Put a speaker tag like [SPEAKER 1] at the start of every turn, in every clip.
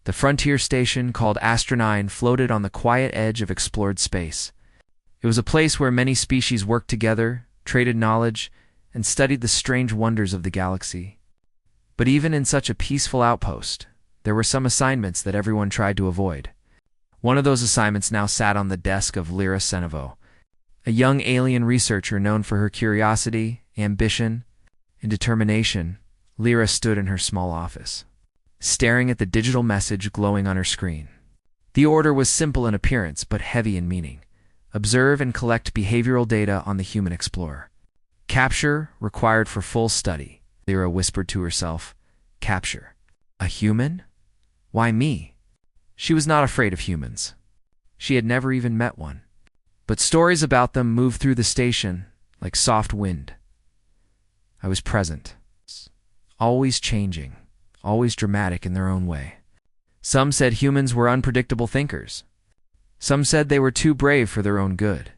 [SPEAKER 1] The frontier station called Astronine floated on the quiet edge of explored space. It was a place where many species worked together, traded knowledge, and studied the strange wonders of the galaxy. But even in such a peaceful outpost, there were some assignments that everyone tried to avoid. One of those assignments now sat on the desk of Lyra Senevo, a young alien researcher known for her curiosity, ambition, and determination. Lyra stood in her small office, staring at the digital message glowing on her screen. The order was simple in appearance, but heavy in meaning. Observe and collect behavioral data on the human explorer. Capture required for full study. Lyra whispered to herself. Capture. A human? Why me? She was not afraid of humans. She had never even met one. But stories about them moved through the station like soft wind. I was present. Always changing, always dramatic in their own way. Some said humans were unpredictable thinkers. Some said they were too brave for their own good.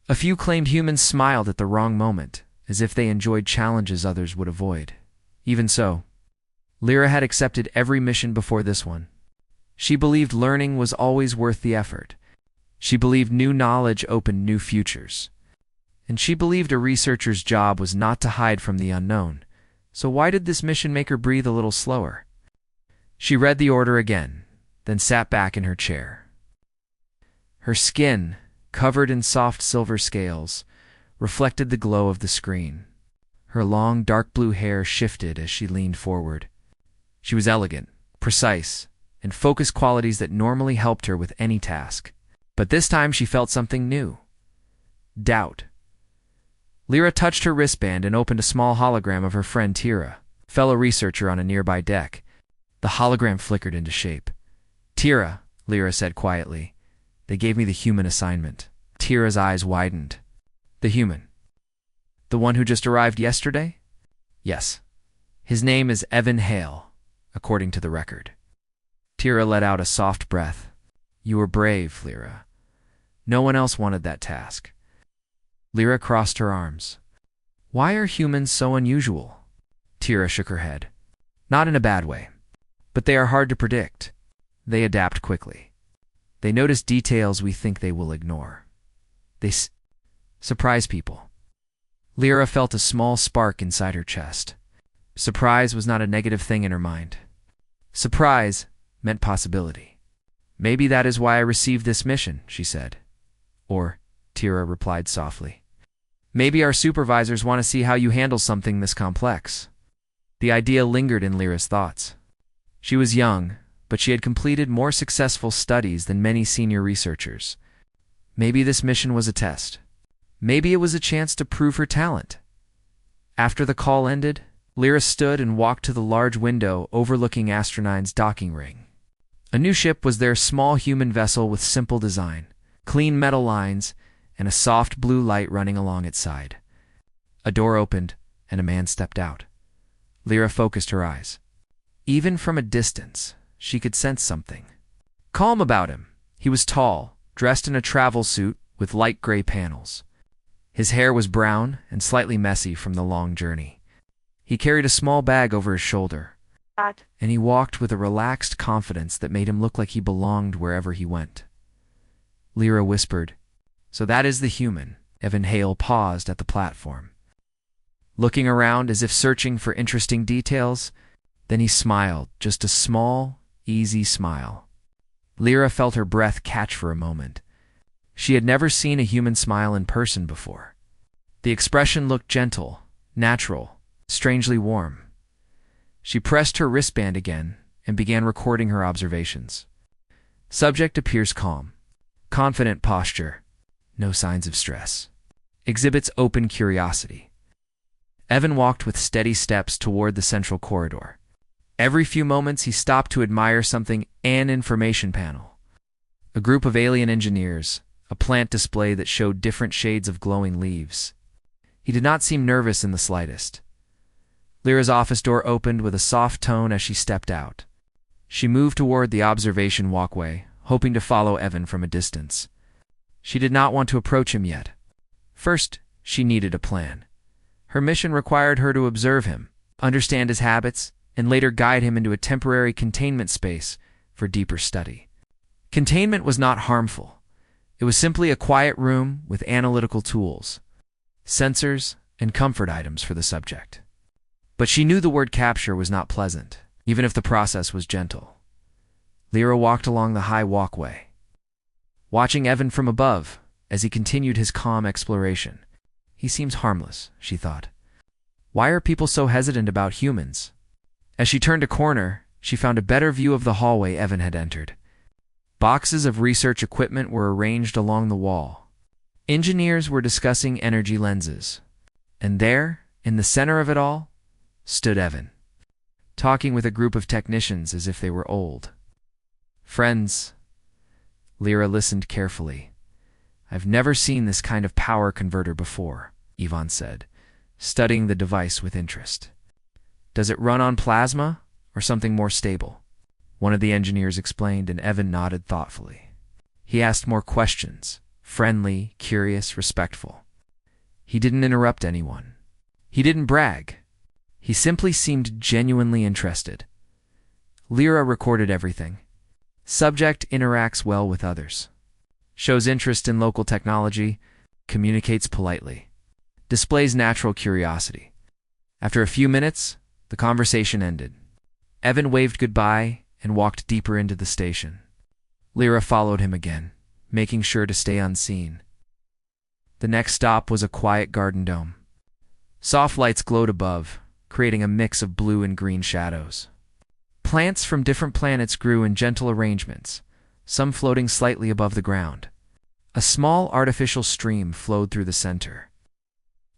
[SPEAKER 1] A few claimed humans smiled at the wrong moment, as if they enjoyed challenges others would avoid. Even so, Lyra had accepted every mission before this one. She believed learning was always worth the effort. She believed new knowledge opened new futures. And she believed a researcher's job was not to hide from the unknown. So why did this mission make her breathe a little slower? She read the order again, then sat back in her chair. Her skin, covered in soft silver scales, reflected the glow of the screen. Her long, dark blue hair shifted as she leaned forward. She was elegant, precise, and focused, qualities that normally helped her with any task. But this time she felt something new. Doubt. Lyra touched her wristband and opened a small hologram of her friend Tira, fellow researcher on a nearby deck. The hologram flickered into shape. Tira, Lyra said quietly. They gave me the human assignment. Tira's eyes widened. The human? The one who just arrived yesterday? Yes. His name is Evan Hale, according to the record. Tira let out a soft breath. You were brave, Lyra. No one else wanted that task. Lyra crossed her arms. Why are humans so unusual? Tira shook her head. Not in a bad way. But they are hard to predict. They adapt quickly. They notice details we think they will ignore. They surprise people. Lyra felt a small spark inside her chest. Surprise was not a negative thing in her mind. Surprise meant possibility. Maybe that is why I received this mission, she said. Or, Tira replied softly, maybe our supervisors want to see how you handle something this complex. The idea lingered in Lyra's thoughts. She was young, but she had completed more successful studies than many senior researchers. Maybe this mission was a test. Maybe it was a chance to prove her talent. After the call ended, Lyra stood and walked to the large window overlooking Astronine's docking ring. A new ship was their small human vessel with simple design, clean metal lines, and a soft blue light running along its side. A door opened, and a man stepped out. Lyra focused her eyes. Even from a distance, she could sense something calm about him. He was tall, dressed in a travel suit with light gray panels. His hair was brown and slightly messy from the long journey. He carried a small bag over his shoulder, and he walked with a relaxed confidence that made him look like he belonged wherever he went. Lyra whispered, So that is the human. Evan Hale paused at the platform, looking around as if searching for interesting details. Then he smiled, just a small, easy smile. Lyra felt her breath catch for a moment. She had never seen a human smile in person before. The expression looked gentle, natural, strangely warm. She pressed her wristband again and began recording her observations. Subject appears calm. Confident posture. No signs of stress. Exhibits open curiosity. Evan walked with steady steps toward the central corridor. Every few moments he stopped to admire something, an information panel. A group of alien engineers, a plant display that showed different shades of glowing leaves. He did not seem nervous in the slightest. Lyra's office door opened with a soft tone as she stepped out. She moved toward the observation walkway, hoping to follow Evan from a distance. She did not want to approach him yet. First, she needed a plan. Her mission required her to observe him, understand his habits, and later guide him into a temporary containment space for deeper study. Containment was not harmful. It was simply a quiet room with analytical tools, sensors, and comfort items for the subject. But she knew the word capture was not pleasant, even if the process was gentle. Lyra walked along the high walkway, watching Evan from above as he continued his calm exploration. He seems harmless, she thought. Why are people so hesitant about humans? As she turned a corner, she found a better view of the hallway Evan had entered. Boxes of research equipment were arranged along the wall. Engineers were discussing energy lenses. And there, in the center of it all, stood Evan, talking with a group of technicians as if they were old. Friends, Lyra listened carefully. I've never seen this kind of power converter before, Yvonne said, studying the device with interest. Does it run on plasma or something more stable? One of the engineers explained, and Evan nodded thoughtfully. He asked more questions, friendly, curious, respectful. He didn't interrupt anyone. He didn't brag. He simply seemed genuinely interested. Lyra recorded everything. Subject interacts well with others. Shows interest in local technology, communicates politely, displays natural curiosity. After a few minutes, the conversation ended. Evan waved goodbye and walked deeper into the station. Lyra followed him again, making sure to stay unseen. The next stop was a quiet garden dome. Soft lights glowed above, creating a mix of blue and green shadows. Plants from different planets grew in gentle arrangements, some floating slightly above the ground. A small artificial stream flowed through the center.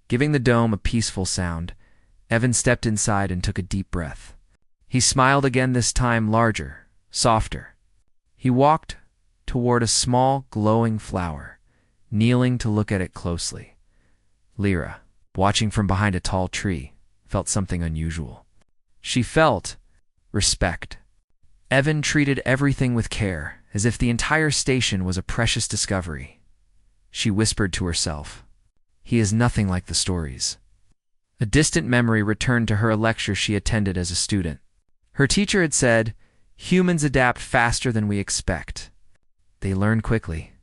[SPEAKER 1] Giving the dome a peaceful sound, Evan stepped inside and took a deep breath. He smiled again, this time larger, softer. He walked toward a small, glowing flower, kneeling to look at it closely. Lyra, watching from behind a tall tree, felt something unusual. She felt respect. Evan treated everything with care, as if the entire station was a precious discovery. She whispered to herself, "He is nothing like the stories." A distant memory returned to her, a lecture she attended as a student. Her teacher had said, "Humans adapt faster than we expect. They learn quickly.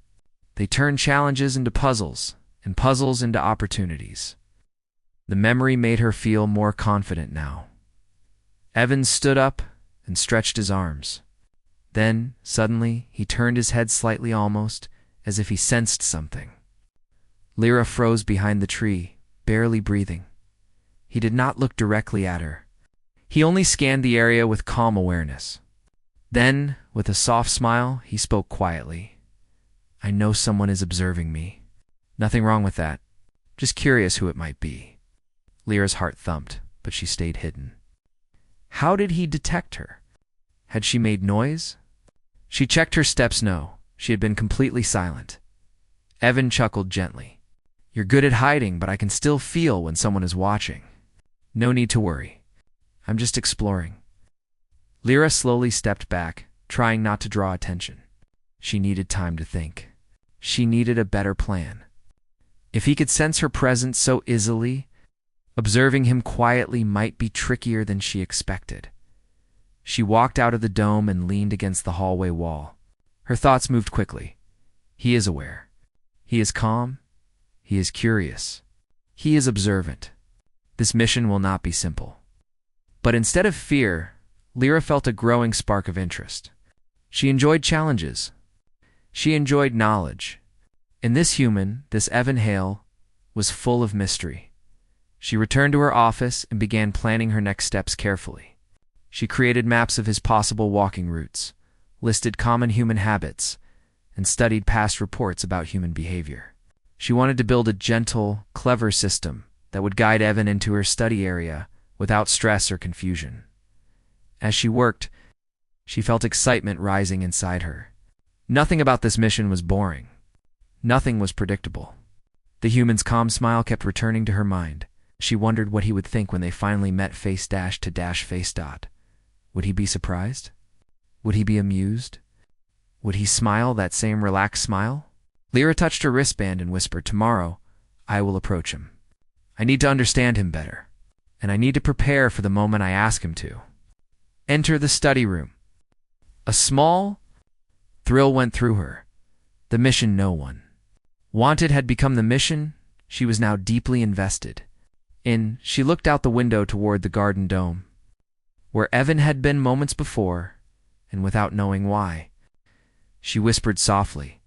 [SPEAKER 1] They turn challenges into puzzles, and puzzles into opportunities." The memory made her feel more confident now. Evan stood up and stretched his arms. Then, suddenly, he turned his head slightly, almost as if he sensed something. Lyra froze behind the tree, barely breathing. He did not look directly at her. He only scanned the area with calm awareness. Then, with a soft smile, he spoke quietly. "I know someone is observing me. Nothing wrong with that. Just curious who it might be." Lyra's heart thumped, but she stayed hidden. How did he detect her? Had she made noise? She checked her steps. No, she had been completely silent. Evan chuckled gently. "You're good at hiding, but I can still feel when someone is watching. No need to worry. I'm just exploring." Lyra slowly stepped back, trying not to draw attention. She needed time to think. She needed a better plan. If he could sense her presence so easily, observing him quietly might be trickier than she expected. She walked out of the dome and leaned against the hallway wall. Her thoughts moved quickly. He is aware. He is calm. He is curious. He is observant. This mission will not be simple. But instead of fear, Lyra felt a growing spark of interest. She enjoyed challenges. She enjoyed knowledge. And this human, this Evan Hale, was full of mystery. She returned to her office and began planning her next steps carefully. She created maps of his possible walking routes, listed common human habits, and studied past reports about human behavior. She wanted to build a gentle, clever system that would guide Evan into her study area without stress or confusion. As she worked, she felt excitement rising inside her. Nothing about this mission was boring. Nothing was predictable. The human's calm smile kept returning to her mind. She wondered what he would think when they finally met face dash to dash face dot. Would he be surprised? Would he be amused? Would he smile that same relaxed smile? Lyra touched her wristband and whispered, "Tomorrow, I will approach him. I need to understand him better, and I need to prepare for the moment I ask him to." Enter the study room. A small thrill went through her. The mission no one wanted had become the mission she was now deeply invested in. She looked out the window toward the garden dome, where Evan had been moments before, and without knowing why, she whispered softly,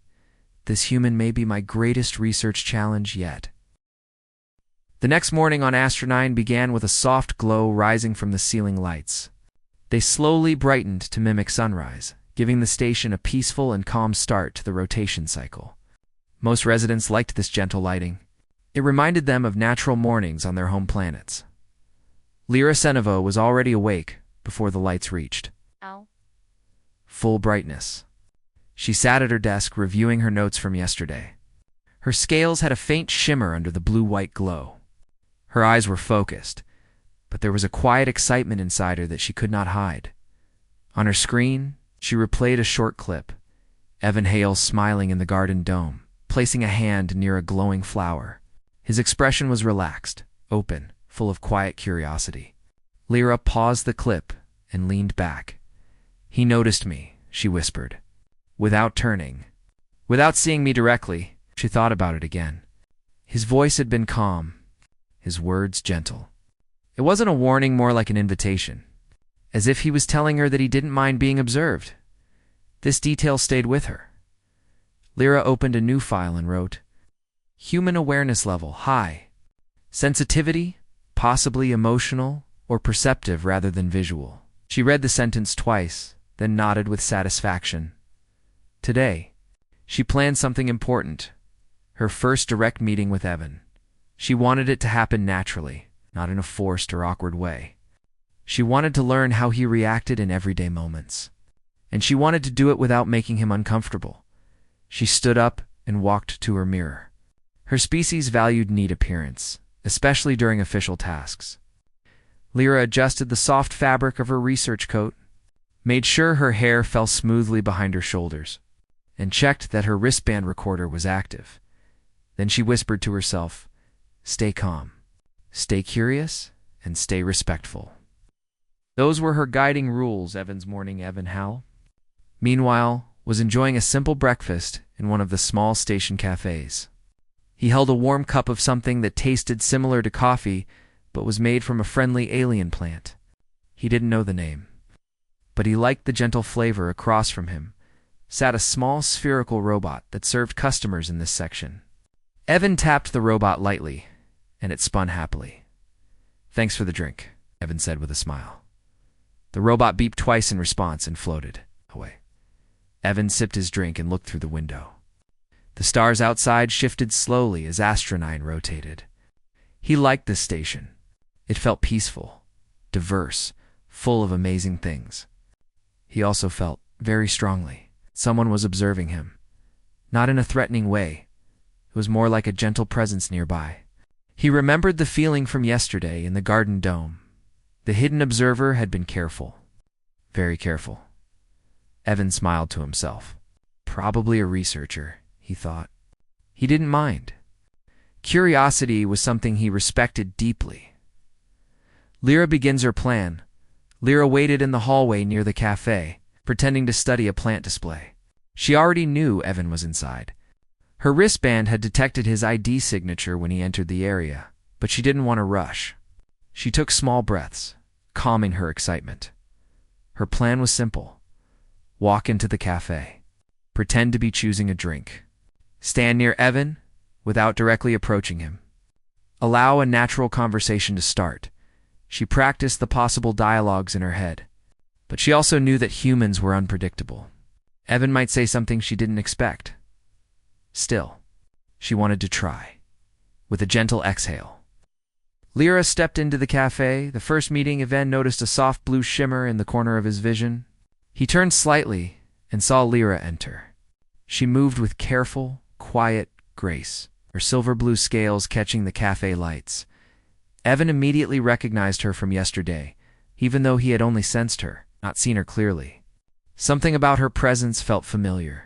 [SPEAKER 1] "This human may be my greatest research challenge yet." The next morning on Astronine began with a soft glow rising from the ceiling lights. They slowly brightened to mimic sunrise, giving the station a peaceful and calm start to the rotation cycle. Most residents liked this gentle lighting. It reminded them of natural mornings on their home planets. Lyra Senevo was already awake before the lights reached full brightness. She sat at her desk reviewing her notes from yesterday. Her scales had a faint shimmer under the blue-white glow. Her eyes were focused, but there was a quiet excitement inside her that she could not hide. On her screen, she replayed a short clip. Evan Hale smiling in the garden dome, placing a hand near a glowing flower. His expression was relaxed, open, full of quiet curiosity. Lyra paused the clip and leaned back. "He noticed me," she whispered. Without turning, without seeing me directly, she thought about it again. His voice had been calm, his words gentle. It wasn't a warning, more like an invitation, as if he was telling her that he didn't mind being observed. This detail stayed with her. Lyra opened a new file and wrote, "Human awareness level, high. Sensitivity, possibly emotional or perceptive rather than visual." She read the sentence twice, then nodded with satisfaction. Today, she planned something important, her first direct meeting with Evan. She wanted it to happen naturally, not in a forced or awkward way. She wanted to learn how he reacted in everyday moments, and she wanted to do it without making him uncomfortable. She stood up and walked to her mirror. Her species valued neat appearance, especially during official tasks. Lyra adjusted the soft fabric of her research coat, made sure her hair fell smoothly behind her shoulders, and checked that her wristband recorder was active. Then she whispered to herself, "Stay calm, stay curious, and stay respectful." Those were her guiding rules. Evan's morning. Evan Hal, meanwhile, was enjoying a simple breakfast in one of the small station cafes. He held a warm cup of something that tasted similar to coffee, but was made from a friendly alien plant. He didn't know the name, but he liked the gentle flavor. Across from him sat a small spherical robot that served customers in this section. Evan tapped the robot lightly, and it spun happily. "Thanks for the drink," Evan said with a smile. The robot beeped twice in response and floated away. Evan sipped his drink and looked through the window. The stars outside shifted slowly as Astronine rotated. He liked this station. It felt peaceful, diverse, full of amazing things. He also felt, very strongly, someone was observing him. Not in a threatening way. It was more like a gentle presence nearby. He remembered the feeling from yesterday in the garden dome. The hidden observer had been careful. Very careful. Evan smiled to himself. Probably a researcher, he thought. He didn't mind. Curiosity was something he respected deeply. Lyra begins her plan. Lyra waited in the hallway near the cafe, pretending to study a plant display. She already knew Evan was inside. Her wristband had detected his ID signature when he entered the area, but she didn't want to rush. She took small breaths, calming her excitement. Her plan was simple. Walk into the cafe. Pretend to be choosing a drink. Stand near Evan without directly approaching him. Allow a natural conversation to start. She practiced the possible dialogues in her head, but she also knew that humans were unpredictable. Evan might say something she didn't expect. Still, she wanted to try. With a gentle exhale, Lyra stepped into the cafe. The first meeting, Evan noticed a soft blue shimmer in the corner of his vision. He turned slightly and saw Lyra enter. She moved with careful, quiet grace, her silver blue scales catching the cafe lights. Evan immediately recognized her from yesterday, even though he had only sensed her, not seen her clearly. Something about her presence felt familiar.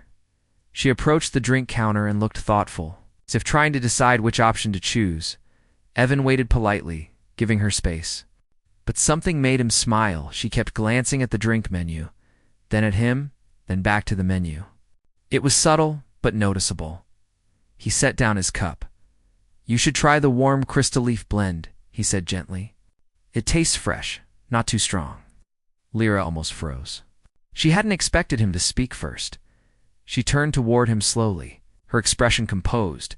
[SPEAKER 1] She approached the drink counter and looked thoughtful, as if trying to decide which option to choose. Evan waited politely, giving her space. But something made him smile. She kept glancing at the drink menu, then at him, then back to the menu. It was subtle, but noticeable. He set down his cup. "You should try the warm crystal leaf blend," he said gently. "It tastes fresh, not too strong." Lyra almost froze. She hadn't expected him to speak first. She turned toward him slowly, her expression composed,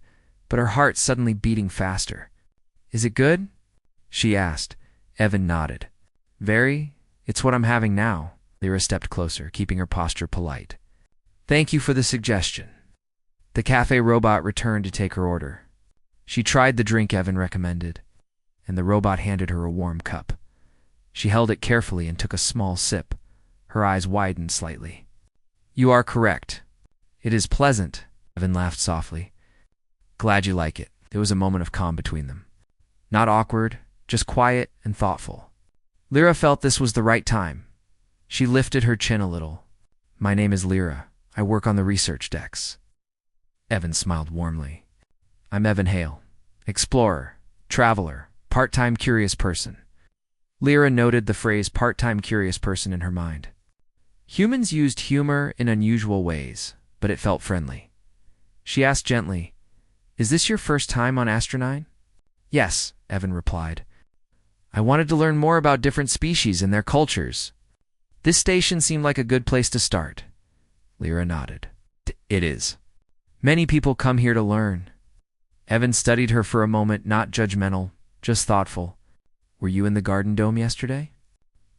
[SPEAKER 1] but her heart suddenly beating faster. "Is it good?" she asked. Evan nodded. "Very. It's what I'm having now." Lyra stepped closer, keeping her posture polite. "Thank you for the suggestion." The cafe robot returned to take her order. She tried the drink Evan recommended, and the robot handed her a warm cup. She held it carefully and took a small sip. Her eyes widened slightly. "You are correct. It is pleasant," Evan laughed softly. "Glad you like it." There was a moment of calm between them. Not awkward, just quiet and thoughtful. Lyra felt this was the right time. She lifted her chin a little. "My name is Lyra. I work on the research decks." Evan smiled warmly. "I'm Evan Hale. Explorer, traveler, part-time curious person." Lyra noted the phrase part-time curious person in her mind. Humans used humor in unusual ways, but it felt friendly. She asked gently, "Is this your first time on Astronine?" "Yes," Evan replied. "I wanted to learn more about different species and their cultures. This station seemed like a good place to start." Lyra nodded. "It is. Many people come here to learn." Evan studied her for a moment, not judgmental, just thoughtful. "Were you in the garden dome yesterday?"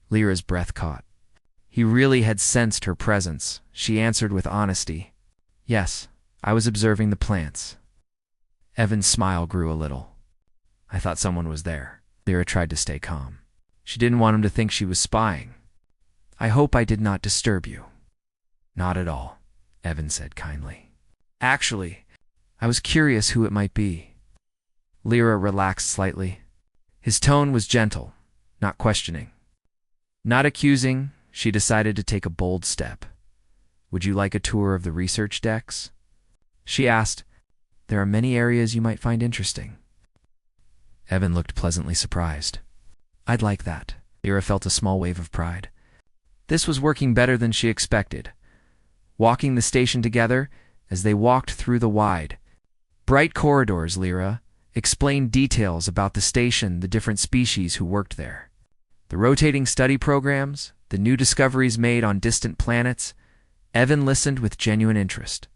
[SPEAKER 1] Lyra's breath caught. He really had sensed her presence. She answered with honesty. "Yes, I was observing the plants." Evan's smile grew a little. "I thought someone was there." Lyra tried to stay calm. She didn't want him to think she was spying. "I hope I did not disturb you." "Not at all," Evan said kindly. "Actually, I was curious who it might be." Lyra relaxed slightly. His tone was gentle, not questioning. Not accusing, she decided to take a bold step. "Would you like a tour of the research decks?" she asked. "There are many areas you might find interesting." Evan looked pleasantly surprised. "I'd like that." Lyra felt a small wave of pride. This was working better than she expected. Walking the station together, as they walked through the wide, bright corridors, Lyra explained details about the station, the different species who worked there. The rotating study programs, the new discoveries made on distant planets. Evan listened with genuine interest.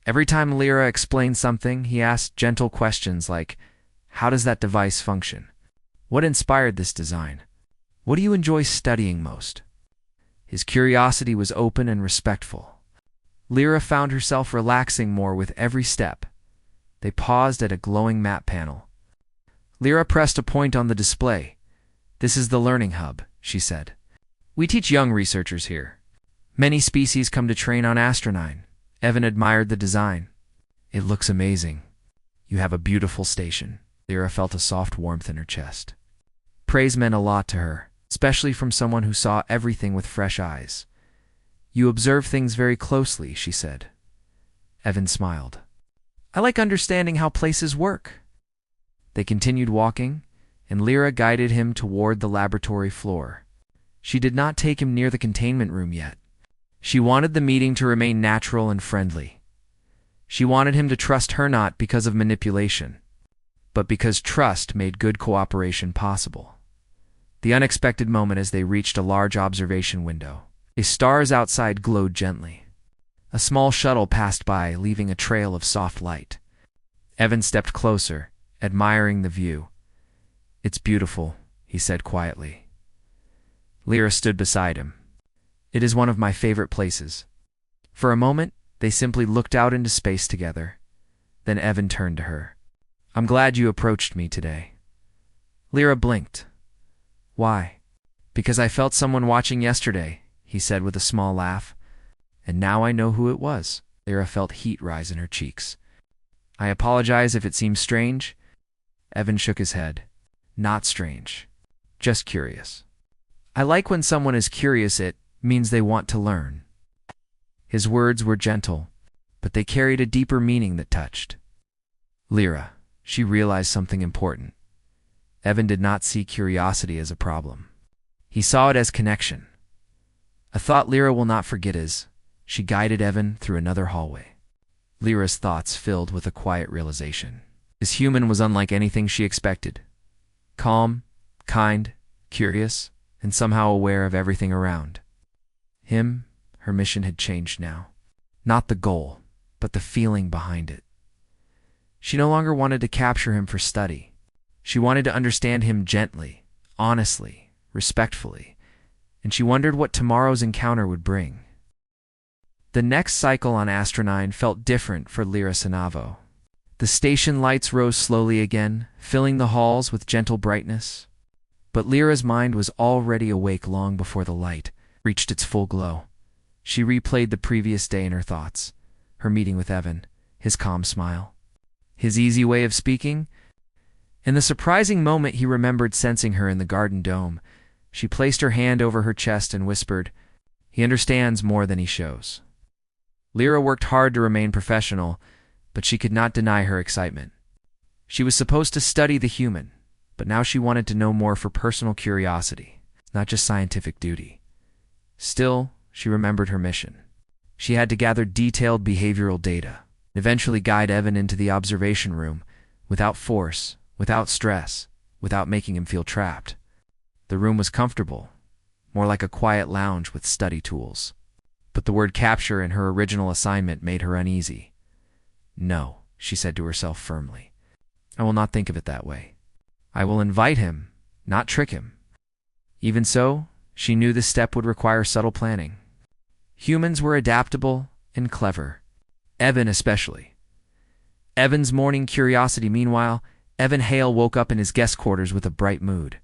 [SPEAKER 1] Every time Lyra explained something, he asked gentle questions like, "How does that device function? What inspired this design? What do you enjoy studying most?" His curiosity was open and respectful. Lyra found herself relaxing more with every step. They paused at a glowing map panel. Lyra pressed a point on the display. "This is the Learning Hub," she said. "We teach young researchers here. Many species come to train on Astronine." Evan admired the design. "It looks amazing. You have a beautiful station." Lyra felt a soft warmth in her chest. Praise meant a lot to her, especially from someone who saw everything with fresh eyes. "You observe things very closely," she said. Evan smiled. "I like understanding how places work." They continued walking, and Lyra guided him toward the laboratory floor. She did not take him near the containment room yet. She wanted the meeting to remain natural and friendly. She wanted him to trust her not because of manipulation, but because trust made good cooperation possible. The unexpected moment as they reached a large observation window. The stars outside glowed gently. A small shuttle passed by, leaving a trail of soft light. Evan stepped closer, admiring the view. "It's beautiful," he said quietly. Lyra stood beside him. "It is one of my favorite places." For a moment, they simply looked out into space together. Then Evan turned to her. "I'm glad you approached me today." Lyra blinked. "Why?" "Because I felt someone watching yesterday," he said with a small laugh. "And now I know who it was." Lyra felt heat rise in her cheeks. "I apologize if it seems strange." Evan shook his head. "Not strange. Just curious. I like when someone is curious. It means they want to learn." His words were gentle, but they carried a deeper meaning that touched Lyra. She realized something important. Evan did not see curiosity as a problem. He saw it as connection. A thought Lyra will not forget as she guided Evan through another hallway. Lyra's thoughts filled with a quiet realization. This human was unlike anything she expected. Calm, kind, curious, and somehow aware of everything around. Her mission had changed now. Not the goal, but the feeling behind it. She no longer wanted to capture him for study. She wanted to understand him gently, honestly, respectfully, and she wondered what tomorrow's encounter would bring. The next cycle on Astronine felt different for Lyra Sanavo. The station lights rose slowly again, filling the halls with gentle brightness. But Lyra's mind was already awake long before the light reached its full glow. She replayed the previous day in her thoughts, her meeting with Evan, his calm smile, his easy way of speaking. In the surprising moment he remembered sensing her in the garden dome, she placed her hand over her chest and whispered, "He understands more than he shows." Lyra worked hard to remain professional, but she could not deny her excitement. She was supposed to study the human, but now she wanted to know more for personal curiosity, not just scientific duty. Still, she remembered her mission. She had to gather detailed behavioral data, and eventually guide Evan into the observation room, without force, without stress, without making him feel trapped. The room was comfortable, more like a quiet lounge with study tools. But the word capture in her original assignment made her uneasy. "No," she said to herself firmly. "I will not think of it that way. I will invite him, not trick him." Even so, she knew this step would require subtle planning. Humans were adaptable and clever. Evan especially. Evan's morning curiosity, meanwhile, Evan Hale woke up in his guest quarters with a bright mood.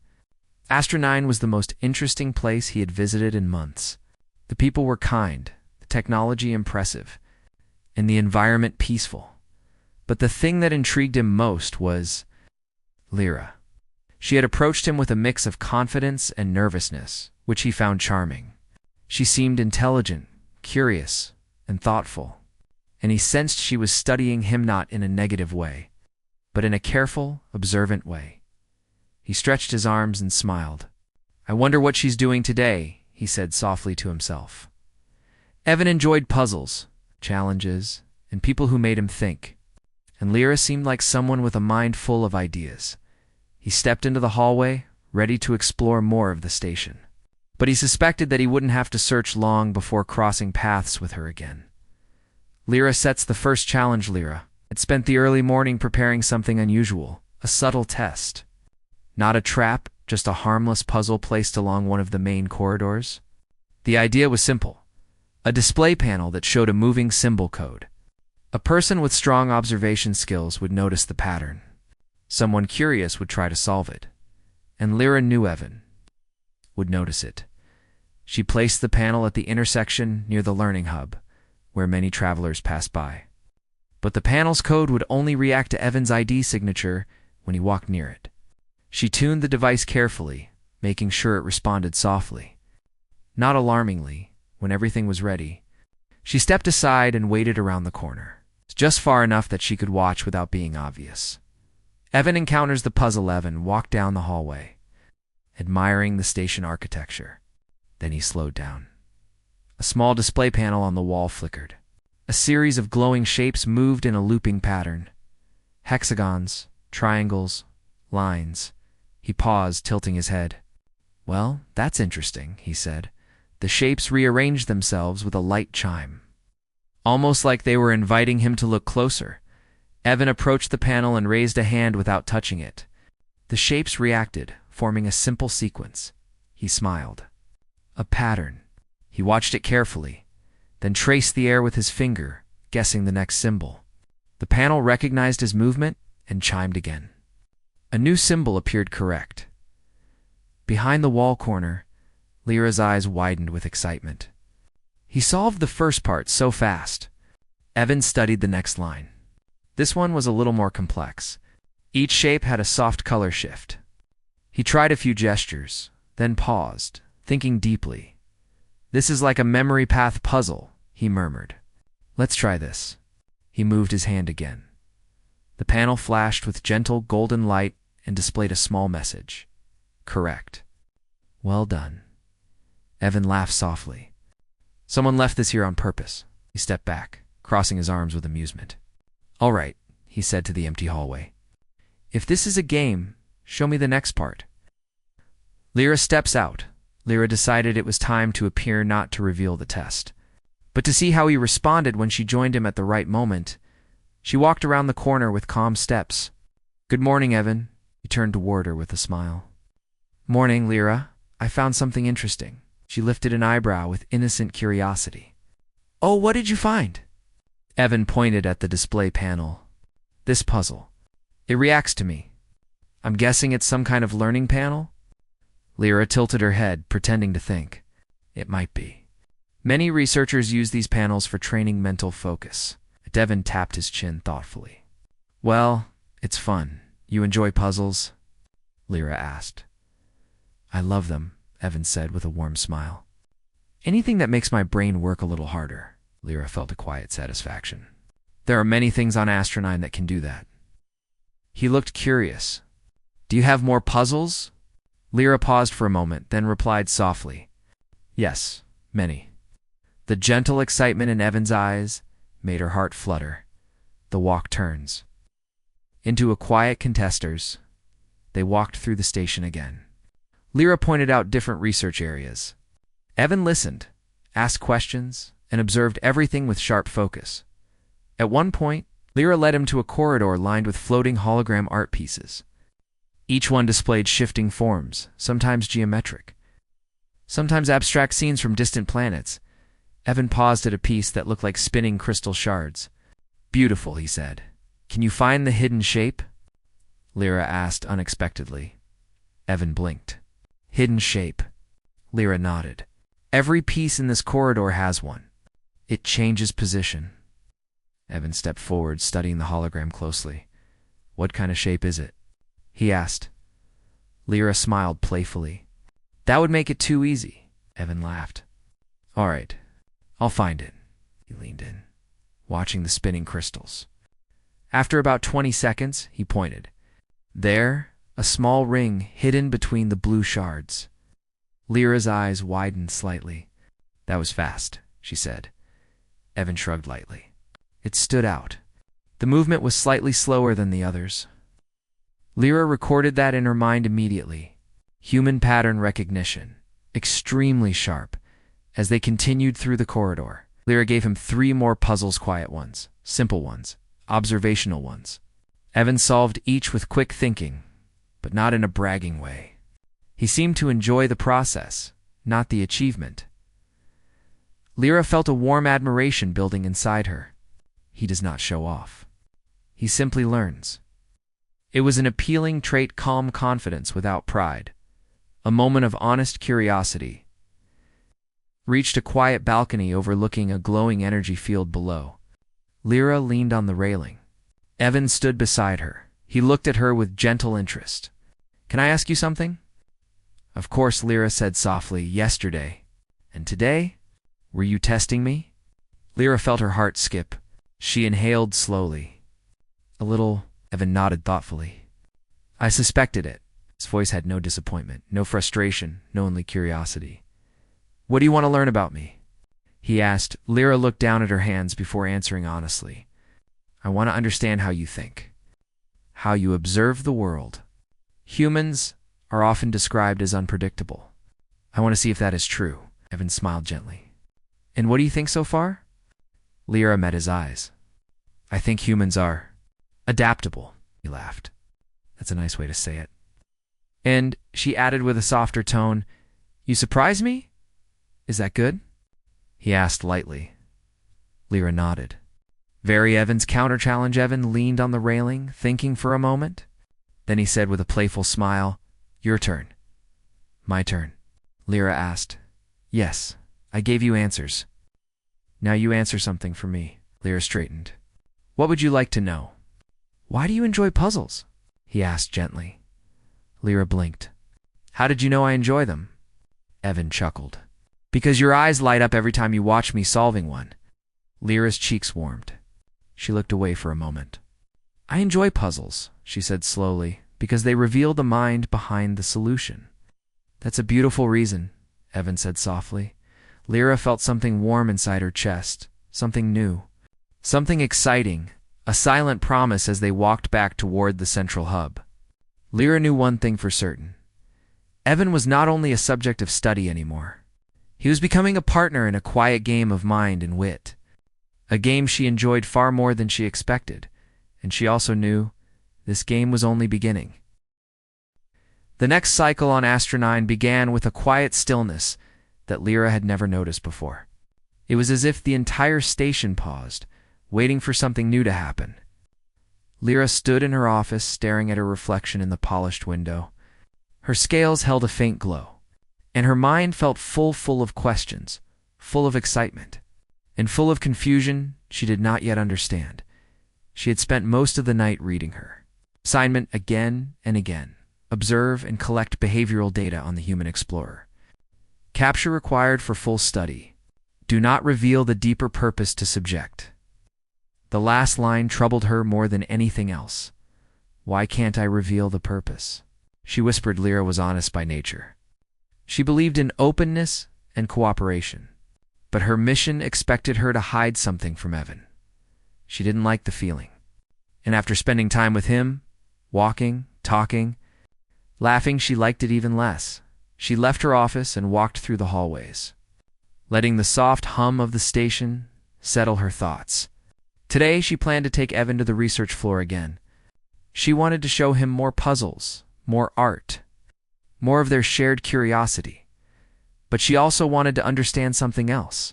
[SPEAKER 1] Astronine was the most interesting place he had visited in months. The people were kind, the technology impressive, and the environment peaceful. But the thing that intrigued him most was Lyra. She had approached him with a mix of confidence and nervousness, which he found charming. She seemed intelligent, curious, and thoughtful, and he sensed she was studying him not in a negative way, but in a careful, observant way. He stretched his arms and smiled. "I wonder what she's doing today," he said softly to himself. Evan enjoyed puzzles, challenges, and people who made him think, and Lyra seemed like someone with a mind full of ideas. He stepped into the hallway, ready to explore more of the station. But he suspected that he wouldn't have to search long before crossing paths with her again. Lyra sets the first challenge. Lyra had spent the early morning preparing something unusual, a subtle test. Not a trap, just a harmless puzzle placed along one of the main corridors. The idea was simple: a display panel that showed a moving symbol code. A person with strong observation skills would notice the pattern. Someone curious would try to solve it. And Lyra knew Evan would notice it. She placed the panel at the intersection near the learning hub, where many travelers passed by. But the panel's code would only react to Evan's ID signature when he walked near it. She tuned the device carefully, making sure it responded softly. Not alarmingly, when everything was ready, she stepped aside and waited around the corner, just far enough that she could watch without being obvious. Evan encounters the puzzle. Evan walked down the hallway, admiring the station architecture. Then he slowed down. A small display panel on the wall flickered. A series of glowing shapes moved in a looping pattern. Hexagons, triangles, lines. He paused, tilting his head. "Well, that's interesting," he said. The shapes rearranged themselves with a light chime, almost like they were inviting him to look closer. Evan approached the panel and raised a hand without touching it. The shapes reacted, forming a simple sequence. He smiled. A pattern. He watched it carefully, then traced the air with his finger, guessing the next symbol. The panel recognized his movement and chimed again. A new symbol appeared correct. Behind the wall corner, Lyra's eyes widened with excitement. He solved the first part so fast. Evan studied the next line. This one was a little more complex. Each shape had a soft color shift. He tried a few gestures, then paused, thinking deeply. "This is like a memory path puzzle," he murmured. "Let's try this." He moved his hand again. The panel flashed with gentle golden light and displayed a small message. "Correct." "Well done." Evan laughed softly. Someone left this here on purpose. He stepped back, crossing his arms with amusement. All right, he said to the empty hallway. If this is a game, show me the next part. Lyra steps out. Lyra decided it was time to appear not to reveal the test, but to see how he responded when she joined him at the right moment. She walked around the corner with calm steps. Good morning, Evan. He turned toward her with a smile. Morning, Lyra. I found something interesting. She lifted an eyebrow with innocent curiosity. Oh, what did you find? Evan pointed at the display panel. This puzzle. It reacts to me. I'm guessing it's some kind of learning panel? Lyra tilted her head, pretending to think. It might be. Many researchers use these panels for training mental focus. Evan tapped his chin thoughtfully. Well, it's fun. You enjoy puzzles? Lyra asked. I love them, Evan said with a warm smile. Anything that makes my brain work a little harder. Lyra felt a quiet satisfaction. There are many things on Astronine that can do that. He looked curious. Do you have more puzzles? Lyra paused for a moment, then replied softly. Yes, many. The gentle excitement in Evan's eyes made her heart flutter. The walk turns. Into a quiet contesters, they walked through the station again. Lyra pointed out different research areas. Evan listened, asked questions, and observed everything with sharp focus. At one point, Lyra led him to a corridor lined with floating hologram art pieces. Each one displayed shifting forms, sometimes geometric, sometimes abstract scenes from distant planets. Evan paused at a piece that looked like spinning crystal shards. Beautiful, he said. Can you find the hidden shape? Lyra asked unexpectedly. Evan blinked. Hidden shape. Lyra nodded. Every piece in this corridor has one. It changes position. Evan stepped forward, studying the hologram closely. What kind of shape is it? He asked. Lyra smiled playfully. That would make it too easy. Evan laughed. All right, I'll find it. He leaned in, watching the spinning crystals. After about 20 seconds, he pointed. There, a small ring hidden between the blue shards. Lyra's eyes widened slightly. That was fast, she said. Evan shrugged lightly. It stood out. The movement was slightly slower than the others. Lyra recorded that in her mind immediately. Human pattern recognition. Extremely sharp. As they continued through the corridor, Lyra gave him 3 more puzzles, quiet ones, simple ones, observational ones. Evan solved each with quick thinking, but not in a bragging way. He seemed to enjoy the process, not the achievement. Lyra felt a warm admiration building inside her. He does not show off. He simply learns. It was an appealing trait, calm confidence without pride. A moment of honest curiosity. Reached a quiet balcony overlooking a glowing energy field below. Lyra leaned on the railing. Evan stood beside her. He looked at her with gentle interest. Can I ask you something? Of course, Lyra said softly. Yesterday. And today? Were you testing me? Lyra felt her heart skip. She inhaled slowly. A little. Evan nodded thoughtfully. I suspected it. His voice had no disappointment, no frustration, no only curiosity. What do you want to learn about me? He asked. Lyra looked down at her hands before answering honestly. I want to understand how you think. How you observe the world. Humans are often described as unpredictable. I want to see if that is true. Evan smiled gently. And what do you think so far? Lyra met his eyes. I think humans are adaptable, he laughed. That's a nice way to say it. And she added with a softer tone, You surprise me? Is that good? He asked lightly. Lyra nodded. Very Evan's counter-challenge. Evan leaned on the railing, thinking for a moment. Then he said with a playful smile, Your turn. My turn. Lyra asked. Yes, I gave you answers. Now you answer something for me. Lyra straightened. What would you like to know? Why do you enjoy puzzles? He asked gently. Lyra blinked. How did you know I enjoy them? Evan chuckled. Because your eyes light up every time you watch me solving one. Lyra's cheeks warmed. She looked away for a moment. I enjoy puzzles, she said slowly, because they reveal the mind behind the solution. That's a beautiful reason, Evan said softly. Lyra felt something warm inside her chest, something new, something exciting, a silent promise as they walked back toward the central hub. Lyra knew one thing for certain. Evan was not only a subject of study anymore. He was becoming a partner in a quiet game of mind and wit, a game she enjoyed far more than she expected, and she also knew this game was only beginning. The next cycle on Astra 9 began with a quiet stillness that Lyra had never noticed before. It was as if the entire station paused, waiting for something new to happen. Lyra stood in her office, staring at her reflection in the polished window. Her scales held a faint glow, and her mind felt full of questions, full of excitement, and full of confusion she did not yet understand. She had spent most of the night reading her assignment again and again. Observe and collect behavioral data on the human explorer. Capture required for full study. Do not reveal the deeper purpose to subject. The last line troubled her more than anything else. Why can't I reveal the purpose? She whispered. Lyra was honest by nature. She believed in openness and cooperation, but her mission expected her to hide something from Evan. She didn't like the feeling. And after spending time with him, walking, talking, laughing, she liked it even less. She left her office and walked through the hallways, letting the soft hum of the station settle her thoughts. Today, she planned to take Evan to the research floor again. She wanted to show him more puzzles, more art, more of their shared curiosity. But she also wanted to understand something else.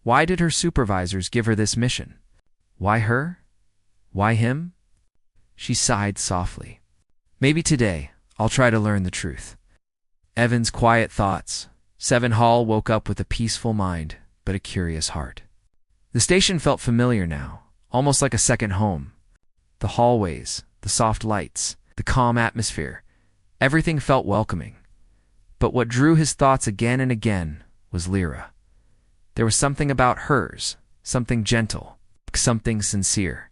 [SPEAKER 1] Why did her supervisors give her this mission? Why her? Why him? She sighed softly. Maybe today, I'll try to learn the truth. Evan's quiet thoughts. Seven Hall woke up with a peaceful mind, but a curious heart. The station felt familiar now, almost like a second home. The hallways, the soft lights, the calm atmosphere, everything felt welcoming. But what drew his thoughts again and again was Lyra. There was something about hers, something gentle, something sincere.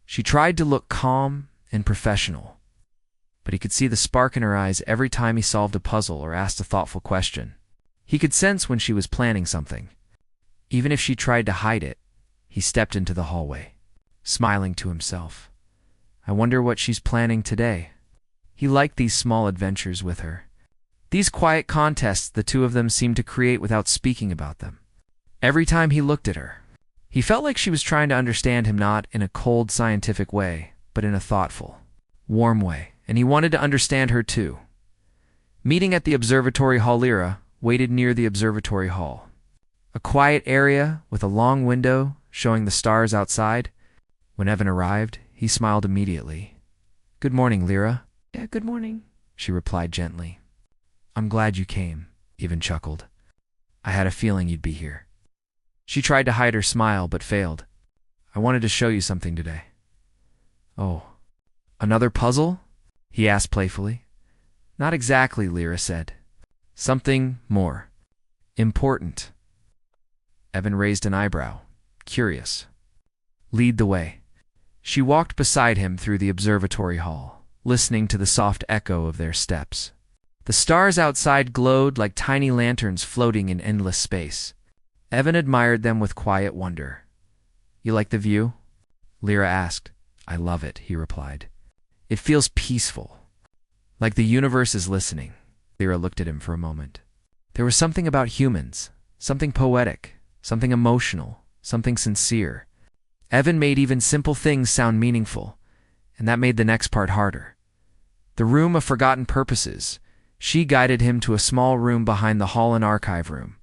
[SPEAKER 1] She tried to look calm and professional, but he could see the spark in her eyes every time he solved a puzzle or asked a thoughtful question. He could sense when she was planning something. Even if she tried to hide it, he stepped into the hallway, smiling to himself. I wonder what she's planning today. He liked these small adventures with her. These quiet contests the two of them seemed to create without speaking about them. Every time he looked at her, he felt like she was trying to understand him, not in a cold scientific way, but in a thoughtful, warm way, and he wanted to understand her too. Meeting at the observatory hall, Lyra waited near the observatory hall, a quiet area with a long window showing the stars outside. When Evan arrived, he smiled immediately. Good morning, Lyra.
[SPEAKER 2] Yeah, good morning,
[SPEAKER 1] she replied gently. I'm glad you came, Evan chuckled. I had a feeling you'd be here. She tried to hide her smile, but failed. I wanted to show you something today. Oh, another puzzle? He asked playfully. Not exactly, Lyra said. Something more important. Evan raised an eyebrow, curious. Lead the way. She walked beside him through the observatory hall, listening to the soft echo of their steps. The stars outside glowed like tiny lanterns floating in endless space. Evan admired them with quiet wonder. You like the view? Lyra asked. I love it, he replied. It feels peaceful, like the universe is listening. Lyra looked at him for a moment. There was something about humans, something poetic, something emotional, something sincere. Evan made even simple things sound meaningful, and that made the next part harder. The room of forgotten purposes. She guided him to a small room behind the hall and archive room.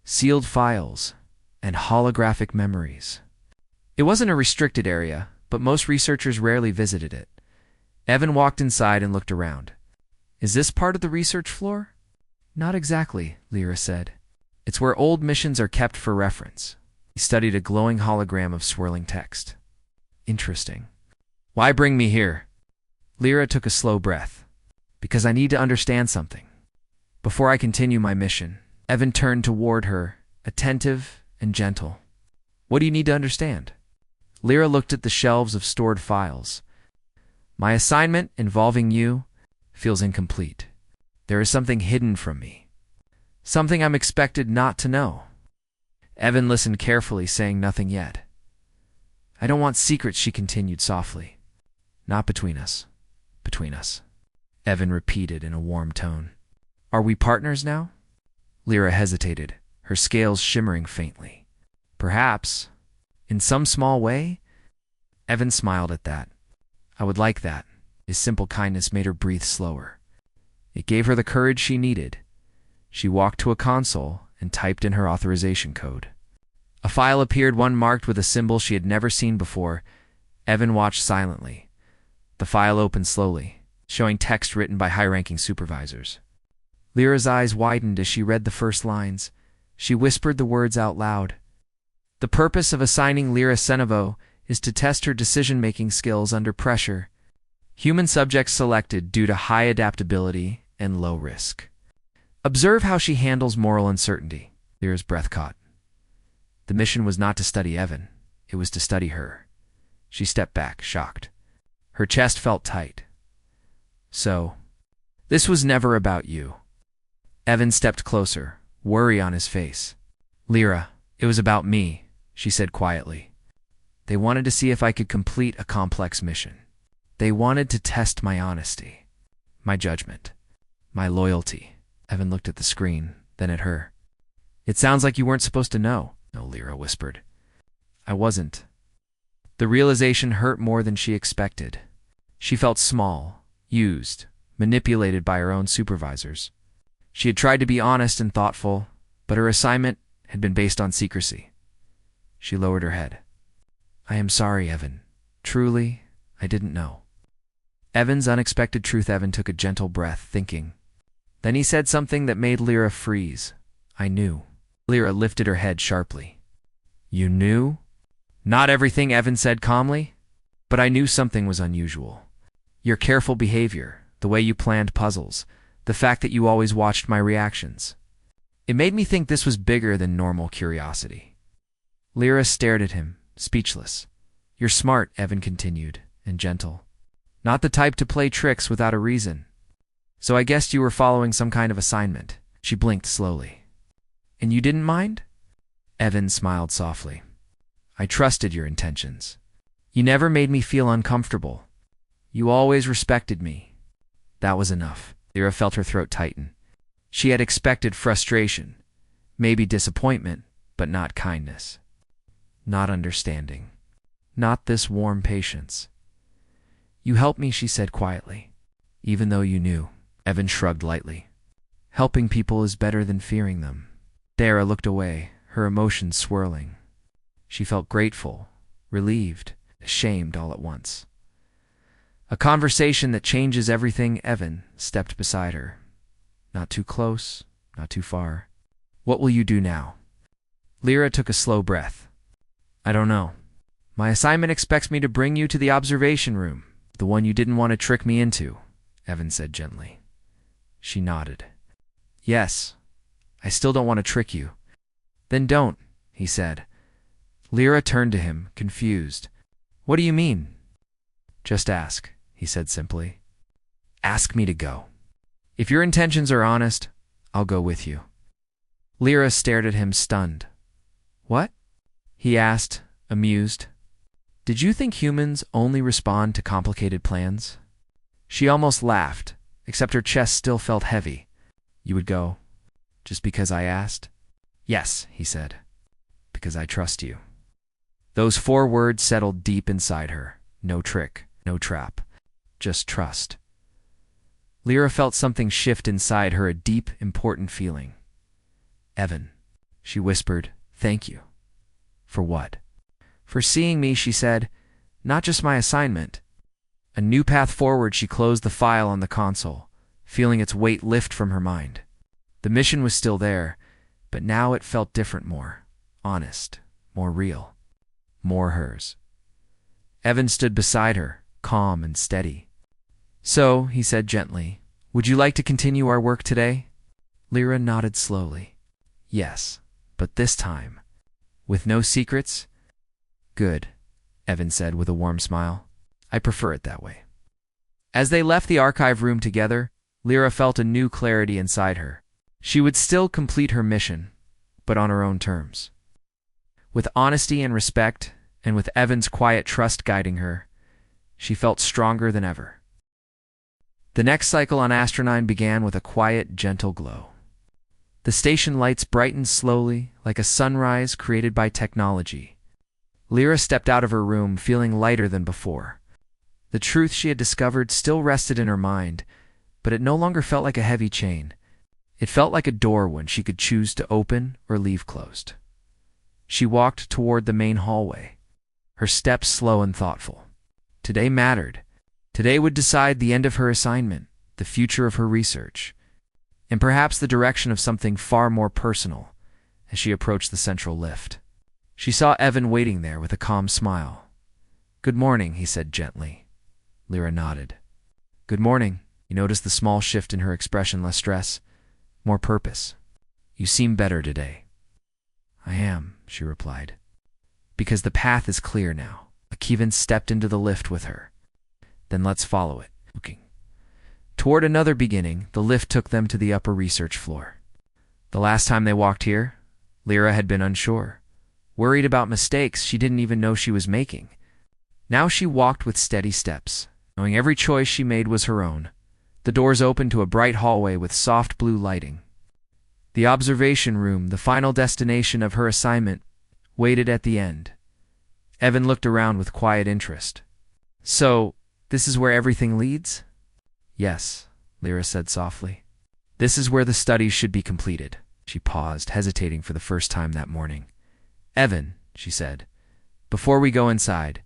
[SPEAKER 1] Sealed files and holographic memories. It wasn't a restricted area, but most researchers rarely visited it. Evan walked inside and looked around. Is this part of the research floor? Not exactly, Lyra said. It's where old missions are kept for reference. He studied a glowing hologram of swirling text. Interesting. Why bring me here? Lyra took a slow breath. Because I need to understand something. Before I continue my mission, Evan turned toward her, attentive and gentle. What do you need to understand? Lyra looked at the shelves of stored files. My assignment involving you feels incomplete. There is something hidden from me. Something I'm expected not to know. Evan listened carefully, saying nothing yet. I don't want secrets, she continued softly. Not between us. Between us. Evan repeated in a warm tone. Are we partners now? Lyra hesitated, her scales shimmering faintly. Perhaps. In some small way? Evan smiled at that. I would like that. His simple kindness made her breathe slower. It gave her the courage she needed. She walked to a console and typed in her authorization code. A file appeared, one marked with a symbol she had never seen before. Evan watched silently. The file opened slowly, showing text written by high-ranking supervisors. Lyra's eyes widened as she read the first lines. She whispered the words out loud. The purpose of assigning Lyra Senevo is to test her decision-making skills under pressure. Human subjects selected due to high adaptability and low risk. Observe how she handles moral uncertainty. Lyra's breath caught. The mission was not to study Evan. It was to study her. She stepped back, shocked. Her chest felt tight. So, this was never about you. Evan stepped closer, worry on his face. Lyra, it was about me, she said quietly. They wanted to see if I could complete a complex mission. They wanted to test my honesty, my judgment, my loyalty. Evan looked at the screen, then at her. It sounds like you weren't supposed to know. No, Lyra whispered. I wasn't. The realization hurt more than she expected. She felt small, used, manipulated by her own supervisors. She had tried to be honest and thoughtful, but her assignment had been based on secrecy. She lowered her head. I am sorry, Evan. Truly, I didn't know. Evan's unexpected truth. Evan took a gentle breath, thinking. Then he said something that made Lyra freeze. I knew. Lyra lifted her head sharply. You knew? Not everything, Evan said calmly. But I knew something was unusual. Your careful behavior, the way you planned puzzles, the fact that you always watched my reactions. It made me think this was bigger than normal curiosity. Lyra stared at him, speechless. You're smart, Evan continued, and gentle. Not the type to play tricks without a reason. So I guessed you were following some kind of assignment. She blinked slowly. And you didn't mind? Evan smiled softly. I trusted your intentions. You never made me feel uncomfortable. You always respected me. That was enough. Lyra felt her throat tighten. She had expected frustration, maybe disappointment, but not kindness. Not understanding. Not this warm patience. You helped me, she said quietly. Even though you knew. Evan shrugged lightly. Helping people is better than fearing them. Lyra looked away, her emotions swirling. She felt grateful, relieved, ashamed all at once. A conversation that changes everything. Evan stepped beside her. Not too close, not too far. What will you do now? Lyra took a slow breath. I don't know. My assignment expects me to bring you to the observation room, the one you didn't want to trick me into, Evan said gently. She nodded. Yes, I still don't want to trick you. Then don't, he said. Lyra turned to him, confused. What do you mean? Just ask, he said simply. Ask me to go. If your intentions are honest, I'll go with you. Lyra stared at him, stunned. What? He asked, amused. Did you think humans only respond to complicated plans? She almost laughed, except her chest still felt heavy. You would go, just because I asked? Yes, he said, because I trust you. Those 4 words settled deep inside her. No trick, no trap, just trust. Lyra felt something shift inside her, a deep, important feeling. Evan, she whispered, thank you. For what? For seeing me, she said, not just my assignment. A new path forward. She closed the file on the console, feeling its weight lift from her mind. The mission was still there, but now it felt different, more honest, more real, more hers. Evan stood beside her, calm and steady. So, he said gently, would you like to continue our work today? Lyra nodded slowly. Yes, but this time, with no secrets? Good, Evan said with a warm smile. I prefer it that way. As they left the archive room together, Lyra felt a new clarity inside her. She would still complete her mission, but on her own terms. With honesty and respect, and with Evan's quiet trust guiding her, she felt stronger than ever. The next cycle on Astronine began with a quiet, gentle glow. The station lights brightened slowly, like a sunrise created by technology. Lyra stepped out of her room feeling lighter than before. The truth she had discovered still rested in her mind, but it no longer felt like a heavy chain. It felt like a door one she could choose to open or leave closed. She walked toward the main hallway, her steps slow and thoughtful. Today mattered. Today would decide the end of her assignment, the future of her research, and perhaps the direction of something far more personal as she approached the central lift. She saw Evan waiting there with a calm smile. "Good morning," he said gently. Lyra nodded. "Good morning." He noticed the small shift in her expression, less stress, more purpose. "You seem better today." "I am," she replied. "Because the path is clear now." Akivan stepped into the lift with her. "Then let's follow it." Looking toward another beginning, the lift took them to the upper research floor. The last time they walked here, Lyra had been unsure, worried about mistakes she didn't even know she was making. Now she walked with steady steps, knowing every choice she made was her own. The doors opened to a bright hallway with soft blue lighting. The observation room, the final destination of her assignment, waited at the end. Evan looked around with quiet interest. "So, this is where everything leads?" "Yes," Lyra said softly. "This is where the studies should be completed." She paused, hesitating for the first time that morning. "Evan," she said, "before we go inside,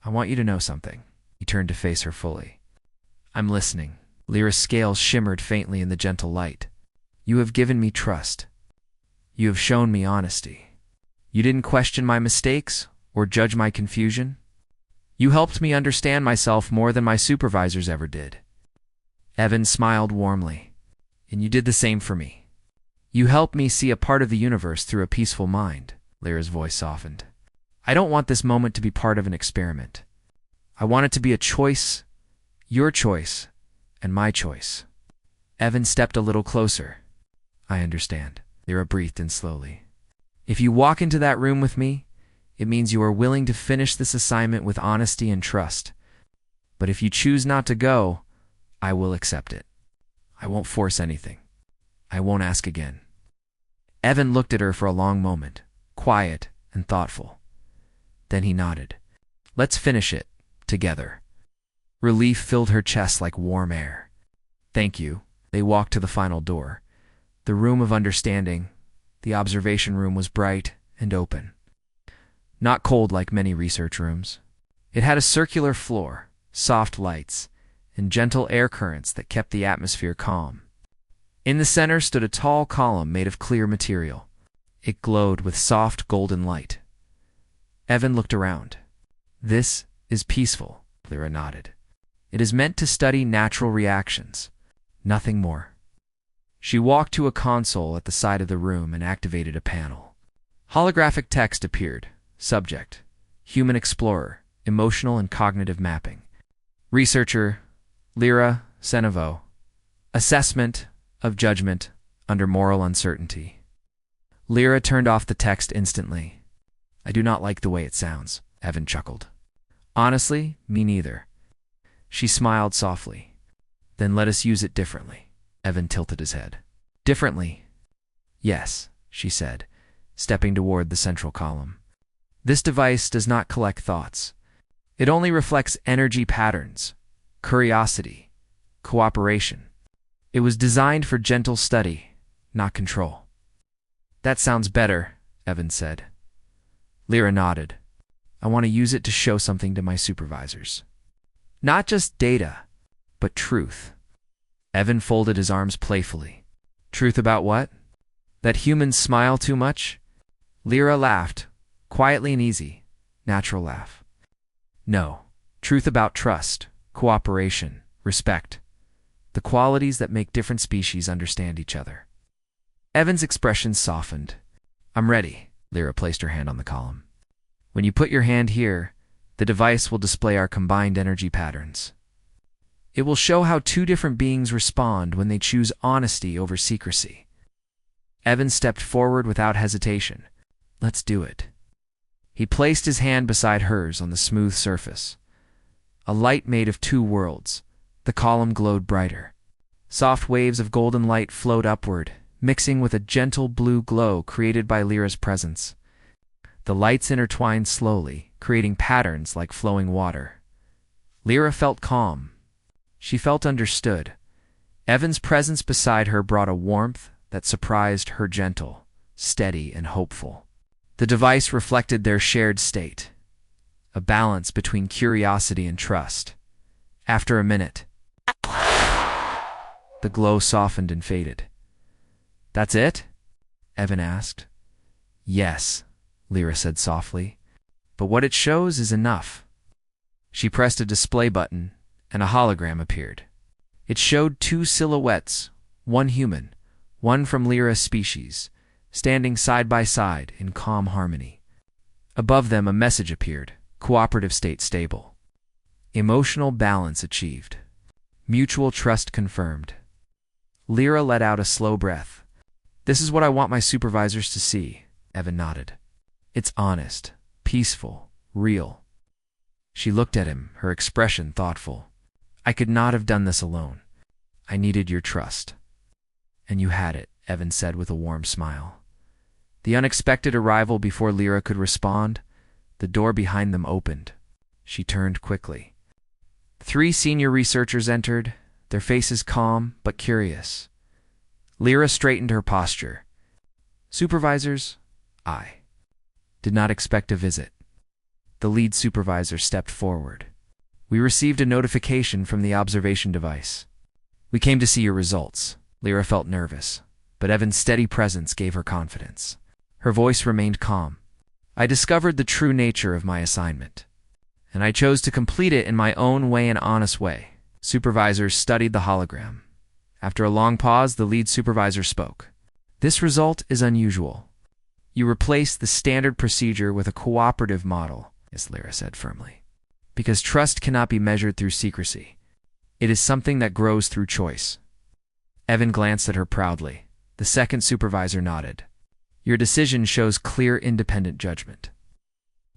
[SPEAKER 1] I want you to know something." He turned to face her fully. "I'm listening." Lyra's scales shimmered faintly in the gentle light. "You have given me trust. You have shown me honesty. You didn't question my mistakes or judge my confusion. You helped me understand myself more than my supervisors ever did." Evan smiled warmly. "And you did the same for me. You helped me see a part of the universe through a peaceful mind." Lyra's voice softened. "I don't want this moment to be part of an experiment. I want it to be a choice, your choice, and my choice." Evan stepped a little closer. "I understand." Lyra breathed in slowly. "If you walk into that room with me, it means you are willing to finish this assignment with honesty and trust. But if you choose not to go, I will accept it. I won't force anything. I won't ask again." Evan looked at her for a long moment, quiet and thoughtful. Then he nodded. "Let's finish it, together." Relief filled her chest like warm air. "Thank you." They walked to the final door. The room of understanding, the observation room, was bright and open. Not cold like many research rooms. It had a circular floor, soft lights, and gentle air currents that kept the atmosphere calm. In the center stood a tall column made of clear material. It glowed with soft golden light. Evan looked around. "This is peaceful," Lyra nodded. "It is meant to study natural reactions, nothing more." She walked to a console at the side of the room and activated a panel. Holographic text appeared. Subject: Human Explorer, Emotional and Cognitive Mapping. Researcher: Lyra Senevo. Assessment of Judgment under Moral Uncertainty. Lyra turned off the text instantly. "I do not like the way it sounds," Evan chuckled. "Honestly, me neither." She smiled softly. "Then let us use it differently." Evan tilted his head. "Differently?" "Yes," she said, stepping toward the central column. "This device does not collect thoughts. It only reflects energy patterns, curiosity, cooperation. It was designed for gentle study, not control." "That sounds better," Evan said. Lyra nodded. "I want to use it to show something to my supervisors. Not just data, but truth." Evan folded his arms playfully. "Truth about what? That humans smile too much?" Lyra laughed, quietly and easy, natural laugh. "No, truth about trust, cooperation, respect. The qualities that make different species understand each other." Evan's expression softened. "I'm ready." Lyra placed her hand on the column. "When you put your hand here, the device will display our combined energy patterns. It will show how two different beings respond when they choose honesty over secrecy. Evan stepped forward without hesitation. Let's do it. He placed his hand beside hers on the smooth surface. A light made of two worlds. The column glowed brighter. Soft waves of golden light flowed upward, mixing with a gentle blue glow created by Lyra's presence. The lights intertwined slowly, creating patterns like flowing water. Lyra felt calm. She felt understood. Evan's presence beside her brought a warmth that surprised her, gentle, steady, and hopeful. The device reflected their shared state, a balance between curiosity and trust. After a minute, the glow softened and faded. That's it? Evan asked. Yes, Lyra said softly, but what it shows is enough. She pressed a display button, and a hologram appeared. It showed two silhouettes, one human, one from Lyra's species, standing side by side in calm harmony. Above them a message appeared, cooperative state stable. Emotional balance achieved. Mutual trust confirmed. Lyra let out a slow breath. This is what I want my supervisors to see, Evan nodded. It's honest, peaceful, real. She looked at him, her expression thoughtful. I could not have done this alone. I needed your trust. And you had it, Evan said with a warm smile. The unexpected arrival before Lyra could respond, the door behind them opened. She turned quickly. 3 senior researchers entered, their faces calm but curious. Lyra straightened her posture. Supervisors, I did not expect a visit. The lead supervisor stepped forward. We received a notification from the observation device. We came to see your results. Lyra felt nervous, but Evan's steady presence gave her confidence. Her voice remained calm. I discovered the true nature of my assignment, and I chose to complete it in my own way and honest way. Supervisors studied the hologram. After a long pause, the lead supervisor spoke. This result is unusual. You replaced the standard procedure with a cooperative model, as Lyra said firmly. Because trust cannot be measured through secrecy. It is something that grows through choice. Evan glanced at her proudly. The second supervisor nodded. Your decision shows clear, independent judgment.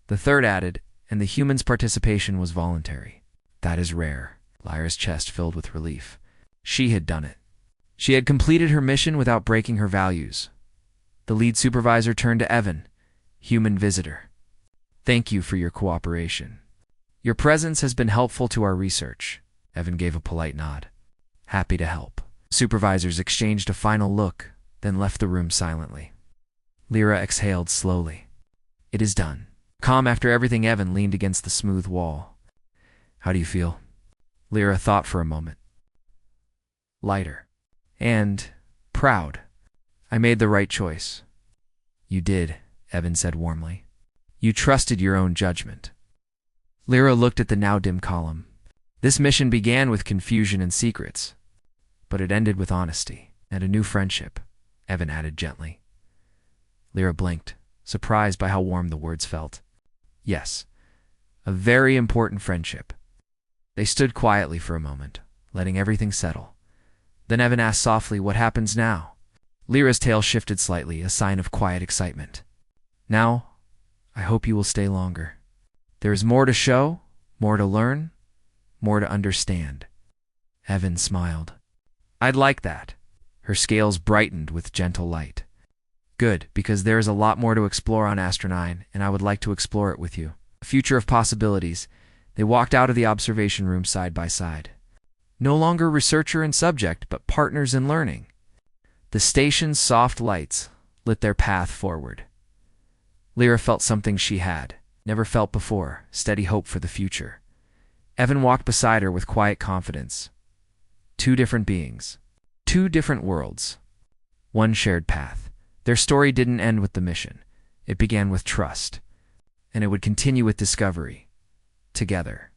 [SPEAKER 1] The third added, and the human's participation was voluntary. That is rare. Lyra's chest filled with relief. She had done it. She had completed her mission without breaking her values. The lead supervisor turned to Evan, human visitor. Thank you for your cooperation. Your presence has been helpful to our research. Evan gave a polite nod. Happy to help. Supervisors exchanged a final look, then left the room silently. Lyra exhaled slowly. It is done. Calm after everything, Evan leaned against the smooth wall. How do you feel? Lyra thought for a moment. Lighter. And proud. I made the right choice. You did, Evan said warmly. You trusted your own judgment. Lyra looked at the now dim column. This mission began with confusion and secrets, but it ended with honesty and a new friendship, Evan added gently. Lyra blinked, surprised by how warm the words felt. Yes, a very important friendship. They stood quietly for a moment, letting everything settle. Then Evan asked softly, what happens now? Lyra's tail shifted slightly, a sign of quiet excitement. Now, I hope you will stay longer. There is more to show, more to learn, more to understand. Evan smiled. I'd like that. Her scales brightened with gentle light. Good, because there is a lot more to explore on Astra 9, and I would like to explore it with you. A future of possibilities. They walked out of the observation room side by side. No longer researcher and subject, but partners in learning. The station's soft lights lit their path forward. Lyra felt something she had never felt before, steady hope for the future. Evan walked beside her with quiet confidence. 2 different beings. 2 different worlds. 1 shared path. Their story didn't end with the mission. It began with trust. And it would continue with discovery. Together.